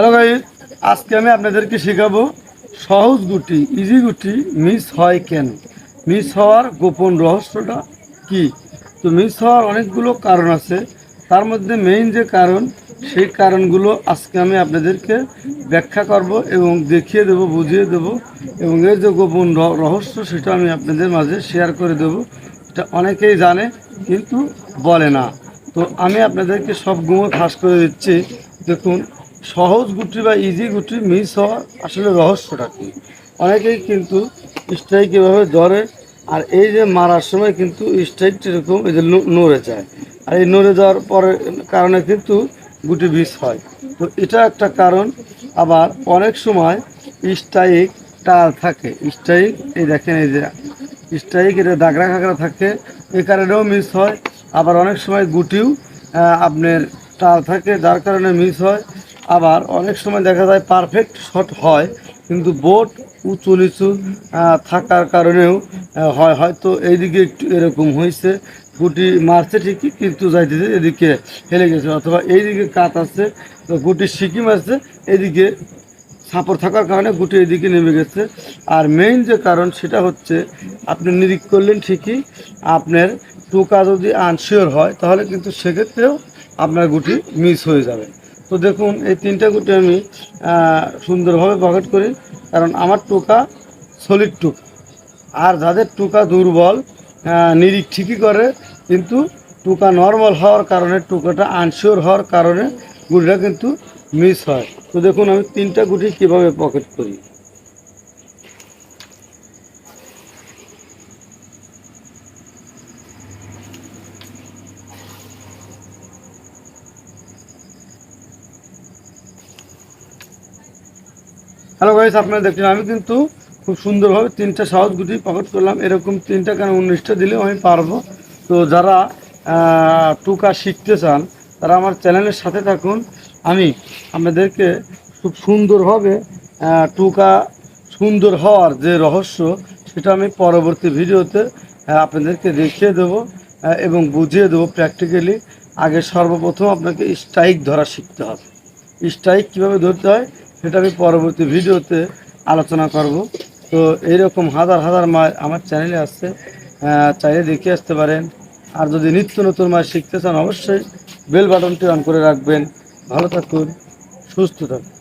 Hello guys, আজকে আমি আপনাদেরকে শেখাবো সহজ গুটি, ইজি গুটি মিস হয় কেন, মিস হওয়ার গোপন রহস্যটা কি। তো মিস হওয়ার অনেকগুলো কারণ আছে, তার মধ্যে মেইন যে কারণ, সেই কারণগুলো আজকে আমি আপনাদেরকে ব্যাখ্যা করব এবং দেখিয়ে দেব, বুঝিয়ে দেব, এবং এর যে গোপন রহস্য সেটা আমি আপনাদের মাঝে শেয়ার করে দেব। এটা অনেকেই জানে কিন্তু বলে না। তো আমি আপনাদেরকে সবগুলো ফাঁস করে দিচ্ছি। দেখুন, সহজ গুটি বা ইজি গুটি মিস হওয়ার আসলে রহস্যটা কী। অনেকেই কিন্তু স্ট্রাইক এভাবে ধরে, আর এই যে মারার সময় কিন্তু স্ট্রাইক এরকম এই যে নড়ে যায়, আর এই নড়ে যাওয়ার পরে কারণে কিন্তু গুটি মিস হয়। তো এটা একটা কারণ। আবার অনেক সময় স্ট্রাইক টাল থাকে, স্ট্রাইক এই দেখেন, এই যে স্ট্রাইক এটা দাগড়া ঘাগড়া থাকে, এই কারণেও মিস হয়। আবার অনেক সময় গুটিও আপনার টাল থাকে, যার কারণে মিস হয়। আবার অনেক সময় দেখা যায় পারফেক্ট শট হয়, কিন্তু বোট উঁচু নিচু থাকার কারণেও হয়। হয়তো এইদিকে একটু এরকম হয়েছে, গুটি মারছে ঠিকই কিন্তু যাইতেছে এদিকে হেলে গেছে, অথবা এইদিকে কাত আছে তো গুটি সিকি মারছে, এদিকে সাপোর্ট থাকার কারণে গুটি এদিকে নেমে গেছে। আর মেইন যে কারণ সেটা হচ্ছে, আপনি নিরিখ করলেন ঠিকই, আপনার টোকা যদি আনশিওর হয় তাহলে কিন্তু সেক্ষেত্রেও আপনার গুটি মিস হয়ে যাবে। তো দেখুন, এই তিনটা গুটি আমি সুন্দরভাবে পকেট করি, কারণ আমার টোকা সলিড টোকা। আর যাদের টোকা দুর্বল, নিরিখ ঠিকই করে কিন্তু টোকা নর্মাল হওয়ার কারণে, টোকাটা আনশিওর হওয়ার কারণে গুটিটা কিন্তু মিস হয়। তো দেখুন আমি তিনটা গুটি কীভাবে পকেট করি। হ্যালো গাইস, আপনারা দেখলেন আমি কিন্তু খুব সুন্দরভাবে তিনটা সহজ গুটি পকেট করলাম। এরকম তিনটা কেন 19টা দিলেও আমি পারবো। তো যারা টুকা শিখতে চান তারা আমার চ্যানেলের সাথে থাকুন। আমি আপনাদেরকে খুব সুন্দরভাবে টুকা সুন্দর হওয়ার যে রহস্য সেটা আমি পরবর্তী ভিডিওতে আপনাদেরকে দেখিয়ে দেবো এবং বুঝিয়ে দেবো প্র্যাকটিক্যালি। আগে সর্বপ্রথম আপনাকে স্ট্রাইক ধরা শিখতে হবে। স্ট্রাইক কীভাবে ধরতে হয় সেটা আমি পরবর্তী ভিডিওতে আলোচনা করব। তো এইরকম হাজার হাজার মাছ আমার চ্যানেলে আসছে, চাইলে দেখে আসতে পারেন। আর যদি নিত্য নতুন মাছ শিখতে চান অবশ্যই বেল বাটনটি অন করে রাখবেন। ভালো থাকুন, সুস্থ থাকুন।